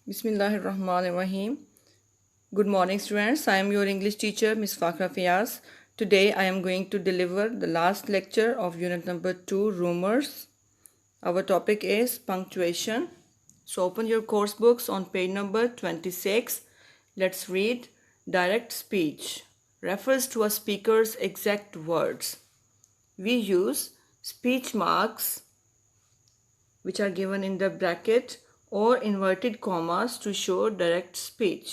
Bismillahirrahmanirrahim. Good morning, students. I am your English teacher, Ms. Fakhra Fiaz. Today, I am going to deliver the last lecture of unit number 2, Rumors. Our topic is punctuation. So, open your course books on page number 26. Let's read. Direct speech refers to a speaker's exact words. We use speech marks, which are given in the bracket, or inverted commas to show direct speech.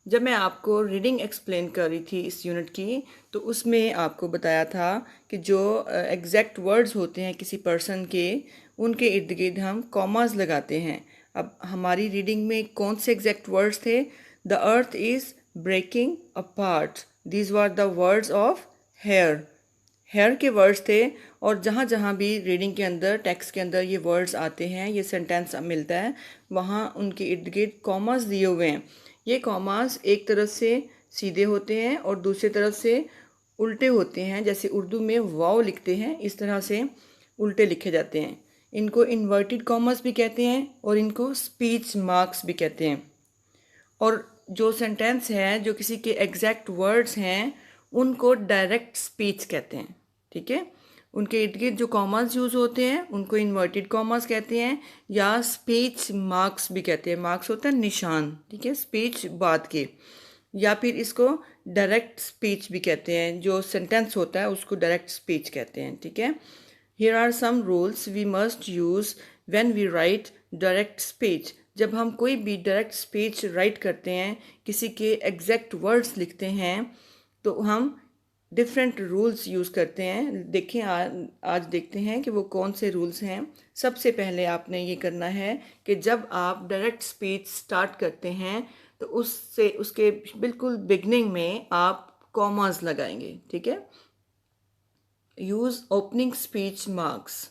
जब मैं आपको reading explain कर रही थी इस unit की, तो उसमें आपको बताया था कि जो एग्जैक्ट वर्ड्स होते हैं किसी पर्सन के, उनके इर्द गिर्द हम कॉमास लगाते हैं। अब हमारी रीडिंग में कौन से एग्जैक्ट वर्ड्स थे? The earth is breaking apart, these were the words of hare. Hare के वर्ड्स थे, और जहाँ जहाँ भी रीडिंग के अंदर, टेक्स्ट के अंदर ये वर्ड्स आते हैं, ये सेंटेंस मिलता है, वहाँ उनके इर्द गिर्द कॉमास दिए हुए हैं। ये कॉमास एक तरफ से सीधे होते हैं और दूसरी तरफ से उल्टे होते हैं। जैसे उर्दू में वाव लिखते हैं, इस तरह से उल्टे लिखे जाते हैं। इनको इन्वर्टेड कॉमास भी कहते हैं और इनको स्पीच मार्क्स भी कहते हैं। और जो सेंटेंस है, जो किसी के एग्जैक्ट वर्ड्स हैं, उनको डायरेक्ट स्पीच कहते हैं। ठीक है, उनके इर्द गिर्द जो कॉमास यूज़ होते हैं उनको इन्वर्टेड कॉमास कहते हैं, या स्पीच मार्क्स भी कहते हैं। मार्क्स होता है निशान, ठीक है, स्पीच बात के। या फिर इसको डायरेक्ट स्पीच भी कहते हैं, जो सेंटेंस होता है उसको डायरेक्ट स्पीच कहते हैं। ठीक है, here are some rules we must use when we write direct speech. जब हम कोई भी डायरेक्ट स्पीच राइट करते हैं, किसी के एग्जैक्ट वर्ड्स लिखते हैं, तो हम डिफरेंट रूल्स यूज़ करते हैं। देखें, आज देखते हैं कि वो कौन से रूल्स हैं। सबसे पहले आपने ये करना है कि जब आप डायरेक्ट स्पीच स्टार्ट करते हैं, तो उसके बिल्कुल बिगनिंग में आप कॉमास लगाएंगे। ठीक है, use opening speech marks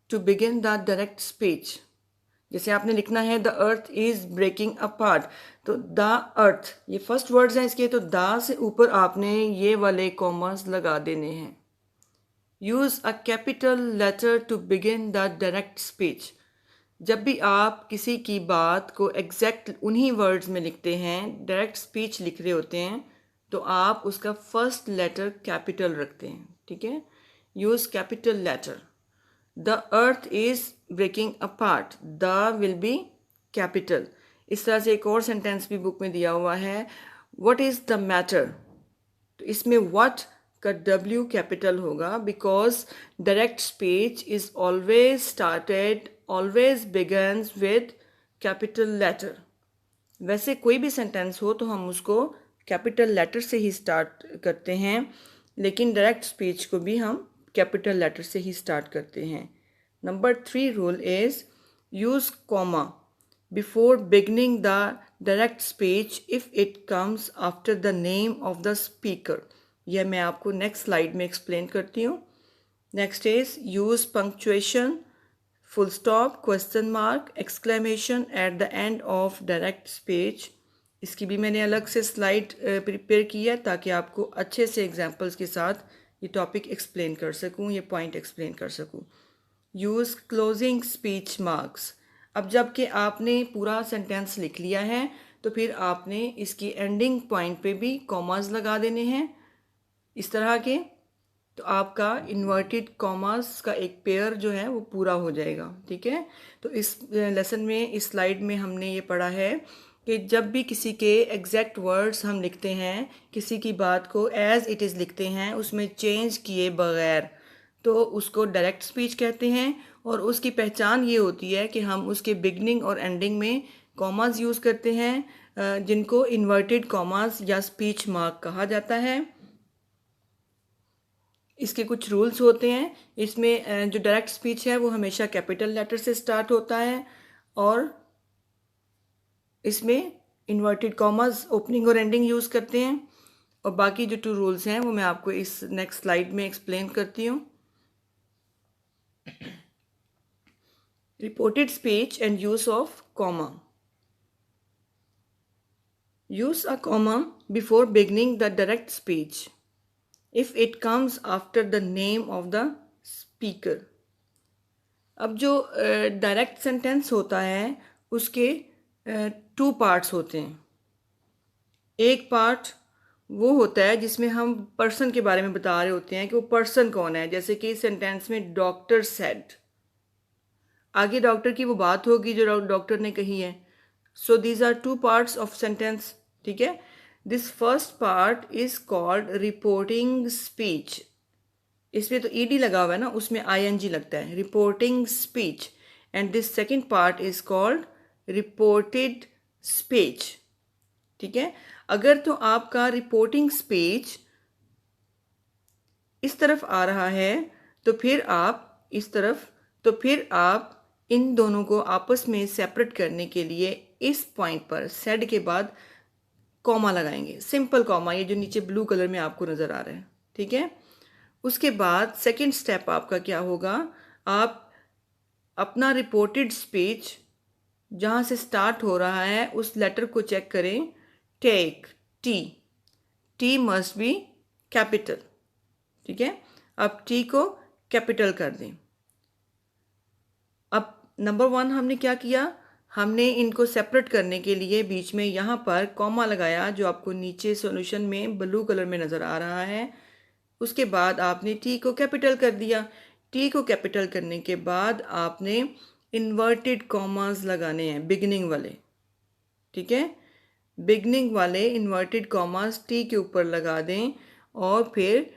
to begin the direct speech. जैसे आपने लिखना है the earth is breaking apart, तो द अर्थ, ये फर्स्ट वर्ड्स हैं इसके, तो द से ऊपर आपने ये वाले कॉमास लगा देने हैं। Use a capital letter to begin the direct speech. जब भी आप किसी की बात को एग्जैक्ट उन्हीं वर्ड्स में लिखते हैं, डायरेक्ट स्पीच लिख रहे होते हैं, तो आप उसका फर्स्ट लेटर कैपिटल रखते हैं। ठीक है, use capital letter. The earth is breaking apart. The will be capital. इस तरह से एक और सेंटेंस भी बुक में दिया हुआ है, What is the matter? तो इसमें what का W कैपिटल होगा, because direct speech is always begins with capital letter. वैसे कोई भी सेंटेंस हो तो हम उसको कैपिटल लेटर से ही स्टार्ट करते हैं, लेकिन डायरेक्ट स्पीच को भी हम कैपिटल लेटर से ही स्टार्ट करते हैं। Number 3 rule is use comma before beginning the direct speech if it comes after the name of the speaker. यह मैं आपको नेक्स्ट स्लाइड में एक्सप्लेन करती हूँ। Next is use punctuation, full stop, question mark, exclamation at the end of direct speech। इसकी भी मैंने अलग से स्लाइड प्रिपेयर की है ताकि आपको अच्छे से एग्जांपल्स के साथ ये टॉपिक एक्सप्लेन कर सकूं, ये पॉइंट एक्सप्लेन कर सकूं। Use closing speech marks. अब जब कि आपने पूरा सेंटेंस लिख लिया है, तो फिर आपने इसकी एंडिंग पॉइंट पे भी कॉमास लगा देने हैं इस तरह के, तो आपका इन्वर्टेड कॉमास का एक पेयर जो है वो पूरा हो जाएगा। ठीक है, तो इस लेसन में, इस स्लाइड में हमने ये पढ़ा है कि जब भी किसी के एग्जैक्ट वर्ड्स हम लिखते हैं, किसी की बात को एज इट इज़ लिखते हैं, उसमें चेंज किए बगैर, तो उसको डायरेक्ट स्पीच कहते हैं। और उसकी पहचान ये होती है कि हम उसके बिगनिंग और एंडिंग में कॉमास यूज़ करते हैं, जिनको इन्वर्टेड कॉमास या स्पीच मार्क कहा जाता है। इसके कुछ रूल्स होते हैं। इसमें जो डायरेक्ट स्पीच है वो हमेशा कैपिटल लेटर से स्टार्ट होता है, और इसमें इन्वर्टेड कॉमास ओपनिंग और एंडिंग यूज़ करते हैं। और बाकी जो 2 रूल्स हैं वो मैं आपको इस नेक्स्ट स्लाइड में एक्सप्लेन करती हूँ। Reported speech and use of comma. Use a comma before beginning the direct speech if it comes after the name of the speaker। अब जो डायरेक्ट सेंटेंस होता है उसके 2 पार्ट्स होते हैं। एक पार्ट वो होता है जिसमें हम पर्सन के बारे में बता रहे होते हैं कि वो पर्सन कौन है, जैसे कि सेंटेंस में डॉक्टर सेड, आगे डॉक्टर की वो बात होगी जो डॉक्टर ने कही है। So these are 2 parts of sentence, ठीक है। This first part is called reporting speech. इसमें तो ईडी लगा हुआ है ना, उसमें आईएनजी लगता है, reporting speech. And this second part is called reported speech, ठीक है। अगर तो आपका रिपोर्टिंग स्पीच इस तरफ आ रहा है तो फिर आप इस तरफ, तो फिर आप इन दोनों को आपस में सेपरेट करने के लिए इस पॉइंट पर सेड के बाद कॉमा लगाएंगे, सिंपल कॉमा, ये जो नीचे ब्लू कलर में आपको नज़र आ रहा है, ठीक है। उसके बाद सेकंड स्टेप आपका क्या होगा, आप अपना रिपोर्टेड स्पीच जहाँ से स्टार्ट हो रहा है उस लेटर को चेक करें, take, T, T must be capital, ठीक है। अब टी को कैपिटल कर दें। अब नंबर 1 हमने क्या किया, हमने इनको सेपरेट करने के लिए बीच में यहाँ पर कॉमा लगाया जो आपको नीचे सॉल्यूशन में ब्लू कलर में नज़र आ रहा है। उसके बाद आपने टी को कैपिटल कर दिया। टी को कैपिटल करने के बाद आपने इन्वर्टेड कॉमास लगाने हैं, बिगनिंग वाले, ठीक है। बिगनिंग वाले इन्वर्टेड कॉमास टी के ऊपर लगा दें और फिर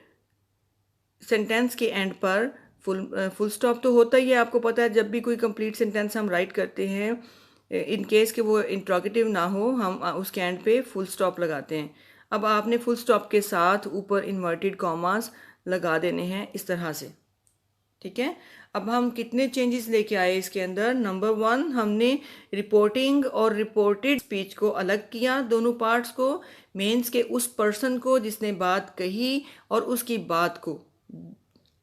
सेंटेंस के एंड पर फुल स्टॉप तो होता ही है, आपको पता है जब भी कोई कंप्लीट सेंटेंस हम राइट करते हैं, इन केस कि वो इंट्रोगेटिव ना हो, हम उसके एंड पे फुल स्टॉप लगाते हैं। अब आपने फुल स्टॉप के साथ ऊपर इन्वर्टेड कॉमास लगा देने हैं इस तरह से, ठीक है। अब हम कितने चेंजेस लेके आए इसके अंदर, नंबर 1 हमने रिपोर्टिंग और रिपोर्टेड स्पीच को अलग किया, दोनों पार्ट्स को, मेंस के उस पर्सन को जिसने बात कही और उसकी बात को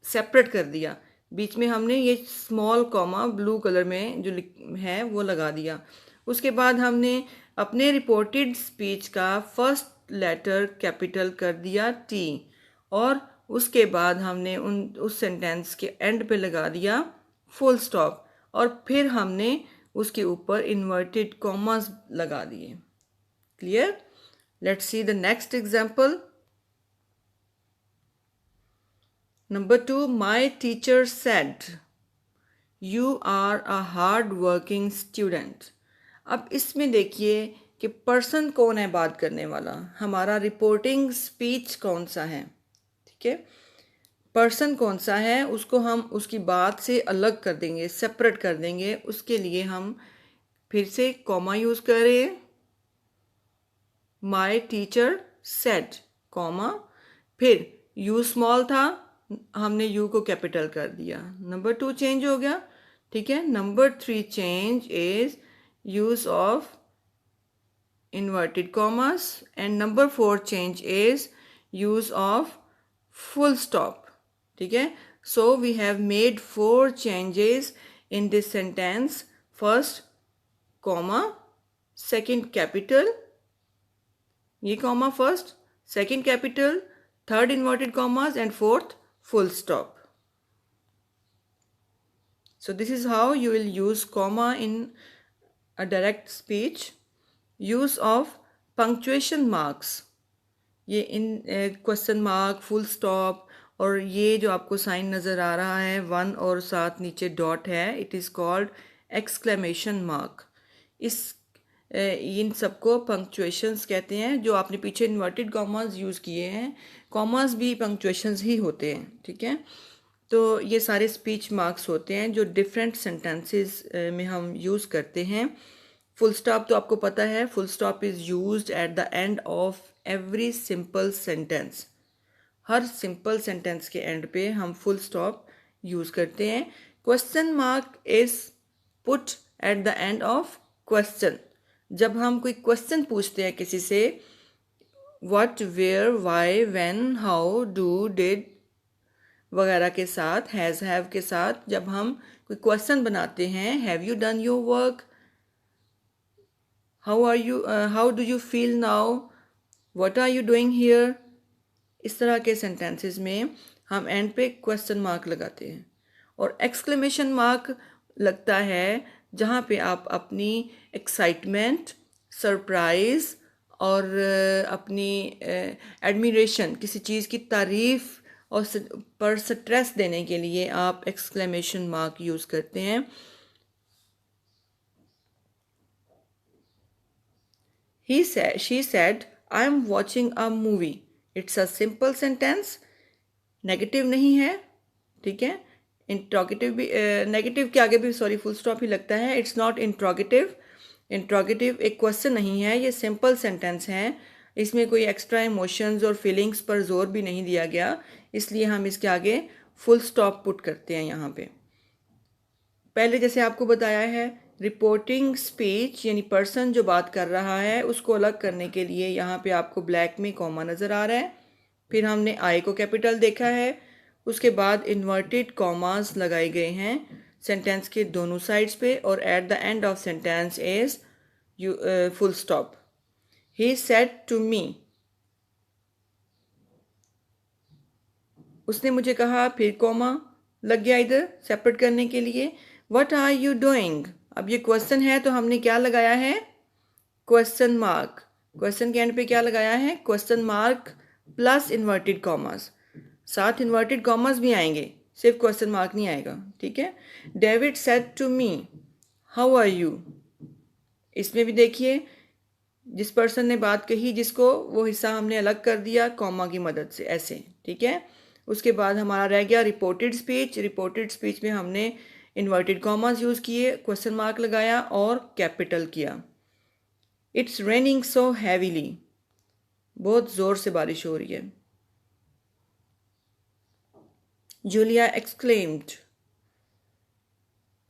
सेपरेट कर दिया। बीच में हमने ये स्मॉल कॉमा ब्लू कलर में जो है वो लगा दिया। उसके बाद हमने अपने रिपोर्टेड स्पीच का फर्स्ट लेटर कैपिटल कर दिया टी, और उसके बाद हमने उस सेंटेंस के एंड पे लगा दिया फुल स्टॉप, और फिर हमने उसके ऊपर इन्वर्टेड कॉमास लगा दिए। Clear? Let's see the next example. Number 2, my teacher said, you are a hard working student. अब इसमें देखिए कि पर्सन कौन है बात करने वाला, हमारा रिपोर्टिंग स्पीच कौन सा है, ठीक है। पर्सन कौन सा है उसको हम उसकी बात से अलग कर देंगे, सेपरेट कर देंगे। उसके लिए हम फिर से कॉमा यूज़ करें, माई टीचर सेड, कॉमा, फिर यू स्मॉल था, हमने यू को कैपिटल कर दिया। नंबर 2 चेंज हो गया, ठीक है। Number 3 change is use of inverted commas, and number 4 change is use of full stop, ठीक है। So we have made 4 changes in this sentence. First comma, second capital, ये comma first, second capital, third inverted commas, and fourth full stop. So this is how you will use comma in a direct speech. Use of punctuation marks, ये इन question mark, full stop, और ये जो आपको sign नज़र आ रहा है 1 और साथ नीचे डॉट है, it is called exclamation mark. इस इन सबको पंक्चुएशंस कहते हैं। जो आपने पीछे इन्वर्टेड कॉमास यूज़ किए हैं, कॉमास भी पंक्चुएशंस ही होते हैं, ठीक है। तो ये सारे स्पीच मार्क्स होते हैं जो डिफरेंट सेंटेंसेस में हम यूज़ करते हैं। फुल स्टॉप तो आपको पता है, full stop is used at the end of every simple sentence. हर सिंपल सेंटेंस के एंड पे हम फुल स्टॉप यूज़ करते हैं। Question mark is put at the end of question. जब हम कोई क्वेश्चन पूछते हैं किसी से, what, where, why, when, how, do, did वगैरह के साथ, हैज़, हैव के साथ जब हम कोई क्वेश्चन बनाते हैं, have you done your work, how are you, how do you feel now, what are you doing here, इस तरह के सेंटेंसेस में हम एंड पे क्वेश्चन मार्क लगाते हैं। और एक्सक्लेमेशन मार्क लगता है जहाँ पे आप अपनी एक्साइटमेंट, सरप्राइज़ और अपनी एडमिरेशन, किसी चीज़ की तारीफ़ और पर स्ट्रेस देने के लिए आप एक्सक्लेमेशन मार्क यूज़ करते हैं। She said, I am watching a movie. It's a simple sentence. Negative नहीं है, ठीक है। इंट्रोगेटिव भी, नेगेटिव के आगे भी सॉरी फुल स्टॉप ही लगता है। It's not interrogative. इंट्रोगेटिव एक क्वेश्चन नहीं है, ये सिंपल सेंटेंस है। इसमें कोई एक्स्ट्रा इमोशंस और फीलिंग्स पर जोर भी नहीं दिया गया, इसलिए हम इसके आगे फुल स्टॉप पुट करते हैं यहाँ पे। पहले जैसे आपको बताया है, रिपोर्टिंग स्पीच यानी पर्सन जो बात कर रहा है उसको अलग करने के लिए यहाँ पे आपको ब्लैक में कॉमा नज़र आ रहा है। फिर हमने आई को कैपिटल देखा है, उसके बाद इन्वर्टेड कॉमास लगाए गए हैं सेंटेंस के दोनों साइड्स पे, और at the end of sentence is full stop. He said to me, उसने मुझे कहा, फिर कॉमा लग गया इधर सेपरेट करने के लिए। व्हाट आर यू डूइंग, अब ये क्वेश्चन है तो हमने क्या लगाया है, क्वेश्चन मार्क। क्वेश्चन के एंड पे क्या लगाया है, question mark plus inverted commas. साथ इन्वर्टेड कॉमर्स भी आएंगे, सिर्फ क्वेश्चन मार्क नहीं आएगा, ठीक है। David said to me, how are you, इसमें भी देखिए जिस पर्सन ने बात कही जिसको, वो हिस्सा हमने अलग कर दिया कॉमा की मदद से, ऐसे, ठीक है। उसके बाद हमारा रह गया रिपोर्टेड स्पीच। रिपोर्टेड स्पीच में हमने इन्वर्टेड कॉमास यूज़ किए, क्वेश्चन मार्क लगाया और कैपिटल किया। इट्स रेनिंग सो हैवीली, बहुत ज़ोर से बारिश हो रही है। जूलिया एक्सक्लेम्ड,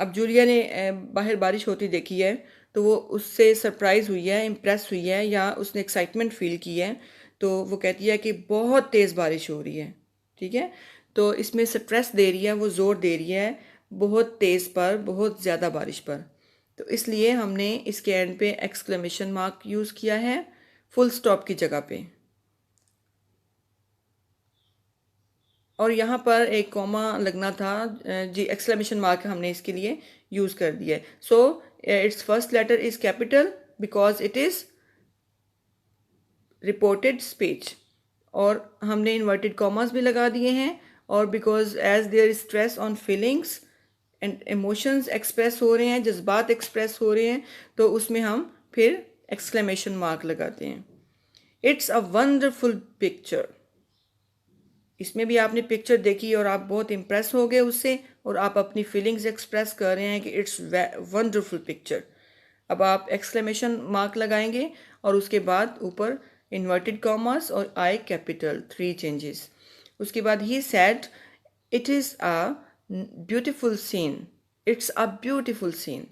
अब जूलिया ने बाहर बारिश होती देखी है तो वो उससे सरप्राइज़ हुई है, इम्प्रेस हुई है, या उसने एक्साइटमेंट फील की है, तो वो कहती है कि बहुत तेज़ बारिश हो रही है, ठीक है। तो इसमें स्ट्रेस दे रही है, वो ज़ोर दे रही है बहुत तेज़ पर, बहुत ज़्यादा बारिश पर, तो इसलिए हमने इसके एंड पे एक्सक्लेमेशन मार्क यूज़ किया है फुल स्टॉप की जगह पे, और यहाँ पर एक कॉमा लगना था जी, एक्सक्लेमेशन मार्क हमने इसके लिए यूज़ कर दिया है। So it's first letter is capital because it is reported speech, और हमने इन्वर्टेड कॉमास भी लगा दिए हैं, और because as there is stress on feelings and emotions express हो रहे हैं, जज्बात एक्सप्रेस हो रहे हैं, तो उसमें हम फिर एक्सक्लेमेशन मार्क लगाते हैं। इट्स अ वंडरफुल पिक्चर, इसमें भी आपने पिक्चर देखी और आप बहुत इम्प्रेस हो गए उससे, और आप अपनी फीलिंग्स एक्सप्रेस कर रहे हैं कि इट्स वंडरफुल पिक्चर। अब आप एक्सक्लेमेशन मार्क लगाएंगे और उसके बाद ऊपर इन्वर्टेड कॉमर्स और आई कैपिटल, 3 चेंजेस। उसके बाद he said it is a beautiful scene, it's a beautiful scene,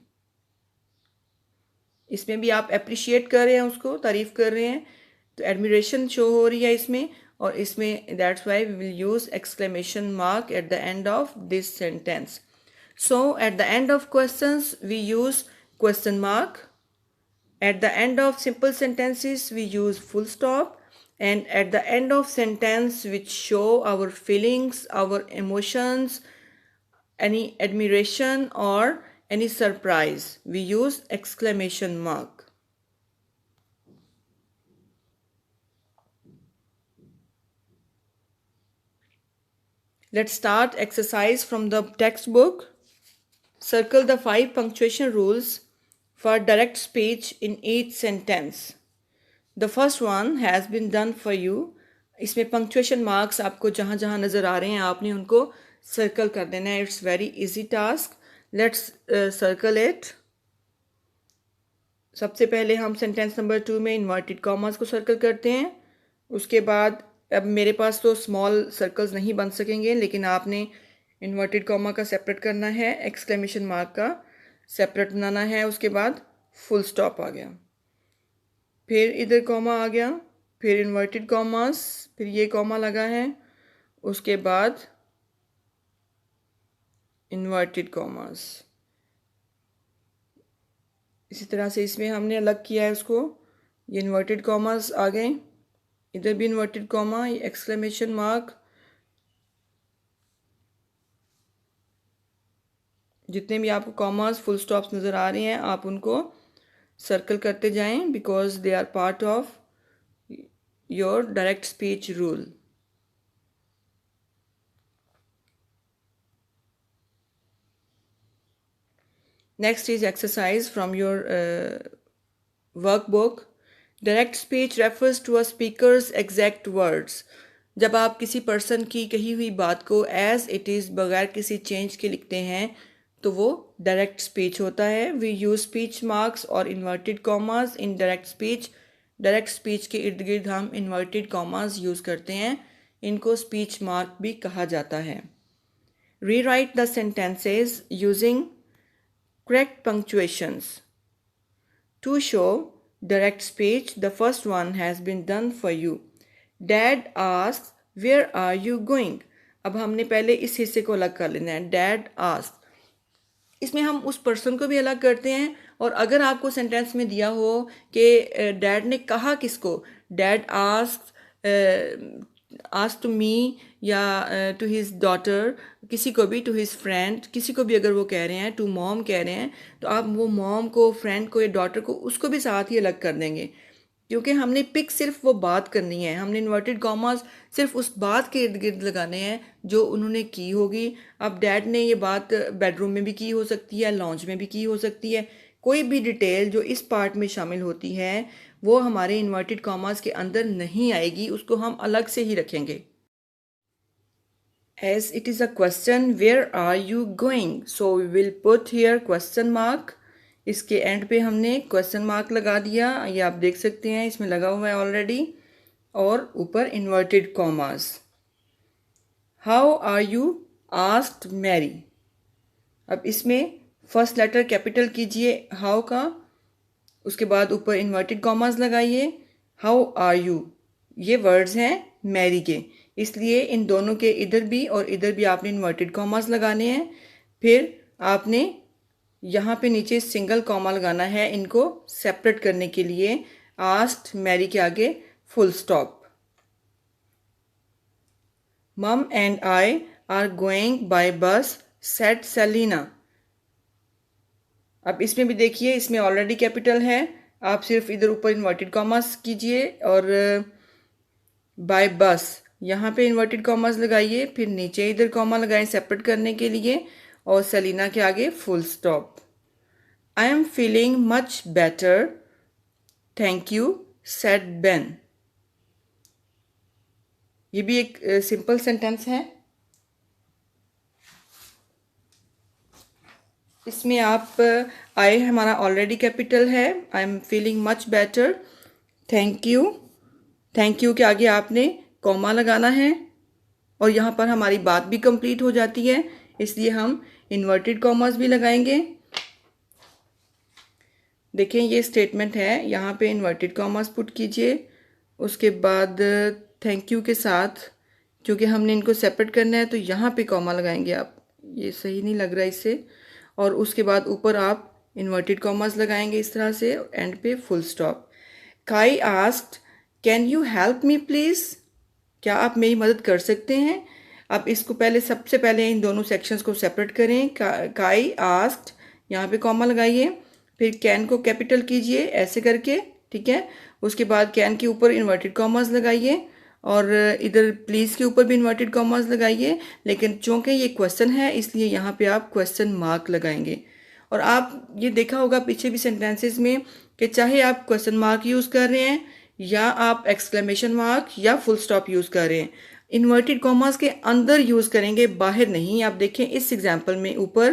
इसमें भी आप अप्रिशिएट कर रहे हैं, उसको तारीफ कर रहे हैं, तो एडमिरेशन शो हो रही है इसमें, और इसमें that's why we will use exclamation mark at the end of this sentence. So at the end of questions we use question mark, at the end of simple sentences we use full stop, and at the end of sentence which show our feelings, our emotions, any admiration or any surprise, we use exclamation mark. Let's start exercise from the textbook. Circle the 5 punctuation rules for direct speech in each sentence. The first one has been done for you. इसमें punctuation marks आपको जहाँ जहाँ नज़र आ रहे हैं आपने उनको circle कर देना है। It's very easy task, let's circle it. सबसे पहले हम सेंटेंस नंबर 2 में इन्वर्टेड कॉमास को सर्कल करते हैं। उसके बाद अब मेरे पास तो स्मॉल सर्कल्स नहीं बन सकेंगे, लेकिन आपने इन्वर्टेड कॉमा का सेपरेट करना है, एक्सक्लेमेशन मार्क का सेपरेट बनाना है। उसके बाद फुल स्टॉप आ गया, फिर इधर कॉमा आ गया, फिर इन्वर्टेड कॉमास, फिर ये कॉमा लगा है, उसके बाद इन्वर्टेड कॉमास। इसी तरह से इसमें हमने अलग किया है उसको, ये इन्वर्टेड कॉमास आ गए, इधर भी इन्वर्टेड कॉमा, ये एक्सक्लेमेशन मार्क, जितने भी आपको कॉमास फुल स्टॉप्स नज़र आ रहे हैं आप उनको सर्कल करते जाएं because they are part of your direct speech rule. Next is exercise from your workbook. Direct speech refers to a speaker's exact words. जब आप किसी पर्सन की कही हुई बात को एज इट इज़ बगैर किसी चेंज के लिखते हैं तो वो डायरेक्ट स्पीच होता है. वी यूज स्पीच मार्क्स और inverted commas in direct speech. Direct speech के इर्द गिर्द हम इन्वर्टेड कॉमास यूज़ करते हैं. इनको स्पीच मार्क भी कहा जाता है. Rewrite the sentences using correct punctuations. To show direct speech, the first one has been done for you. Dad asks, where are you going? अब हमने पहले इस हिस्से को अलग कर लेना है. Dad asks. इसमें हम उस पर्सन को भी अलग करते हैं और अगर आपको सेंटेंस में दिया हो कि डैड ने कहा किसको, डैड आस्क टू मी या टू हिज डॉटर, किसी को भी, टू हिज फ्रेंड, किसी को भी अगर वो कह रहे हैं, टू मॉम कह रहे हैं तो आप वो मॉम को, फ्रेंड को या डॉटर को, उसको भी साथ ही अलग कर देंगे क्योंकि हमने पिक सिर्फ वो बात करनी है. हमने इन्वर्टेड कॉमास सिर्फ उस बात के इर्द गिर्द लगाने हैं जो उन्होंने की होगी. अब डैड ने ये बात बेडरूम में भी की हो सकती है, लॉन्च में भी की हो सकती है. कोई भी डिटेल जो इस पार्ट में शामिल होती है वो हमारे इन्वर्टेड कॉमास के अंदर नहीं आएगी, उसको हम अलग से ही रखेंगे. As it is a question, where are you going? So we will put here question mark. इसके एंड पे हमने क्वेश्चन मार्क लगा दिया. ये आप देख सकते हैं इसमें लगा हुआ है ऑलरेडी. और ऊपर inverted commas. How are you asked Mary. अब इसमें फर्स्ट लेटर कैपिटल कीजिए हाउ का, उसके बाद ऊपर इन्वर्टेड कॉमास लगाइए. हाउ आर यू ये वर्ड्स हैं मैरी के, इसलिए इन दोनों के इधर भी और इधर भी आपने इन्वर्टेड कॉमास लगाने हैं. फिर आपने यहाँ पे नीचे सिंगल कॉमा लगाना है इनको सेपरेट करने के लिए. आस्क्ड मैरी के आगे फुल स्टॉप. मम and I R going by बस सेड सेलिना. अब इसमें भी देखिए इसमें ऑलरेडी कैपिटल है, आप सिर्फ इधर ऊपर इन्वर्टेड कॉमास कीजिए और बाय बस यहाँ पे इन्वर्टेड कॉमास लगाइए. फिर नीचे इधर कॉमा लगाएं सेपरेट करने के लिए और सेलिना के आगे full stop. I am feeling much better thank you said Ben. ये भी एक सिंपल सेंटेंस है. इसमें आप आई हमारा ऑलरेडी कैपिटल है. I am feeling much better. Thank you के आगे आपने कॉमा लगाना है और यहाँ पर हमारी बात भी कंप्लीट हो जाती है, इसलिए हम इन्वर्टेड कॉमास भी लगाएंगे. देखें ये स्टेटमेंट है, यहाँ पे इन्वर्टेड कॉमास पुट कीजिए. उसके बाद थैंक यू के साथ, क्योंकि हमने इनको सेपरेट करना है तो यहाँ पे कॉमा लगाएंगे आप. ये सही नहीं लग रहा इससे. और उसके बाद ऊपर आप इन्वर्टेड कॉमास लगाएंगे इस तरह से, एंड पे फुल स्टॉप. काई asked can you help me please. क्या आप मेरी मदद कर सकते हैं. अब इसको पहले सबसे पहले इन दोनों सेक्शंस को सेपरेट करें. काई आस्क्ड यहाँ पे कॉमा लगाइए, फिर कैन को कैपिटल कीजिए ऐसे करके, ठीक है. उसके बाद कैन के ऊपर इन्वर्टेड कॉमास लगाइए और इधर प्लीज़ के ऊपर भी इन्वर्टेड कॉमास लगाइए. लेकिन चूँकि ये क्वेश्चन है इसलिए यहाँ पे आप क्वेश्चन मार्क लगाएंगे. और आप ये देखा होगा पीछे भी सेंटेंसेस में कि चाहे आप क्वेश्चन मार्क यूज़ कर रहे हैं या आप एक्सक्लेमेशन मार्क या फुल स्टॉप यूज़ कर रहे हैं, इन्वर्टेड कॉमास के अंदर यूज़ करेंगे, बाहर नहीं. आप देखें इस एग्जाम्पल में ऊपर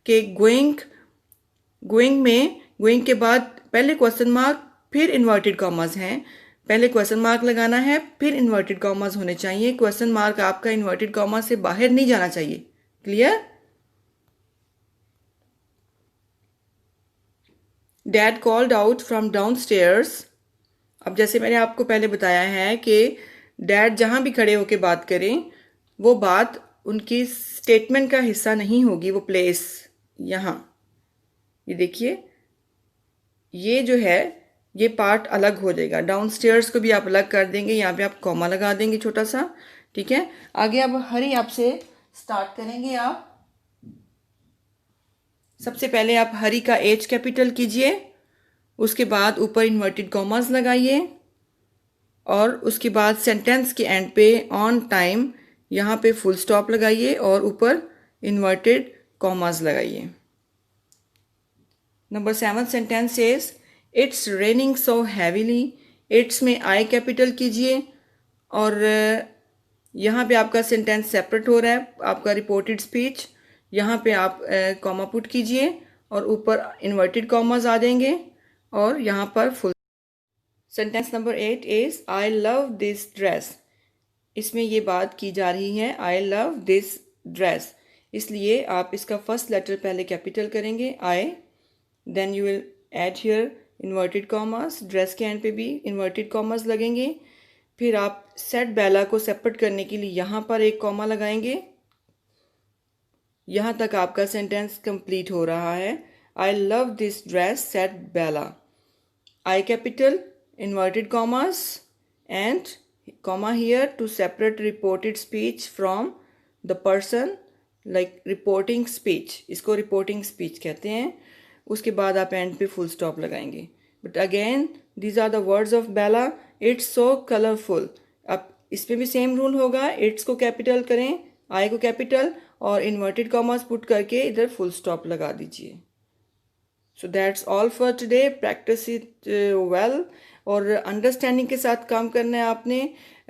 के गोइंग में गोइंग के बाद पहले क्वेश्चन मार्क फिर इन्वर्टेड कॉमास हैं. पहले क्वेश्चन मार्क लगाना है फिर इन्वर्टेड कॉमास होने चाहिए. क्वेश्चन मार्क आपका इन्वर्टेड कॉमा से बाहर नहीं जाना चाहिए. Clear. Dad called out from downstairs. अब जैसे मैंने आपको पहले बताया है कि डैड जहाँ भी खड़े होकर बात करें वो बात उनकी स्टेटमेंट का हिस्सा नहीं होगी. वो प्लेस यहाँ, ये देखिए ये जो है ये पार्ट अलग हो जाएगा. डाउनस्टेयर्स को भी आप अलग कर देंगे, यहाँ पे आप कॉमा लगा देंगे छोटा सा, ठीक है. आगे अब हरी आपसे स्टार्ट करेंगे आप. सबसे पहले आप हरी का H कैपिटल कीजिए, उसके बाद ऊपर इन्वर्टेड कॉमास लगाइए और उसके बाद सेंटेंस के एंड पे ऑन टाइम यहाँ पे फुल स्टॉप लगाइए और ऊपर इन्वर्टेड कॉमास लगाइए। Number 7 sentence is it's raining so heavily. It's में आई कैपिटल कीजिए और यहाँ पे आपका सेंटेंस सेपरेट हो रहा है, आपका रिपोर्टेड स्पीच। यहाँ पे आप कॉमा पुट कीजिए और ऊपर इन्वर्टेड कॉमास आ जाएंगे और यहाँ पर full. Sentence number 8 is I love this dress. इसमें ये बात की जा रही है आई लव दिस ड्रेस, इसलिए आप इसका फर्स्ट लेटर पहले कैपिटल करेंगे I, then you will add here inverted commas, dress के एंड पे भी इन्वर्टेड कॉमास लगेंगे। फिर आप सेट बेला को सेपरेट करने के लिए यहाँ पर एक कॉमा लगाएंगे। यहाँ तक आपका सेंटेंस कंप्लीट हो रहा है। I love this dress set Bella, I capital, inverted commas and comma here to separate reported speech from the person, like reporting speech, इसको reporting speech कहते हैं। उसके बाद आप एंड पे फुल स्टॉप लगाएंगे। But again these are the words of Bella, it's so colourful. अब इस पे भी सेम रूल होगा, इट्स को कैपिटल करें, आई को कैपिटल और इन्वर्टेड कॉमास पुट करके इधर फुल स्टॉप लगा दीजिए। So that's all for today. Practice it well और अंडरस्टैंडिंग के साथ काम करना है आपने,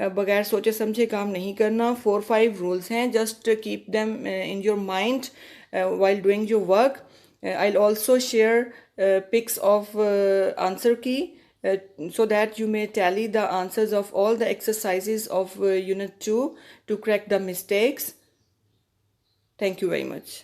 बगैर सोचे समझे काम नहीं करना। 4-5 रूल्स हैं, just keep them in your mind while doing your work. I'll also share pics of answer key so that you may tally the answers of all the exercises of Unit 2 to correct the mistakes. Thank you very much.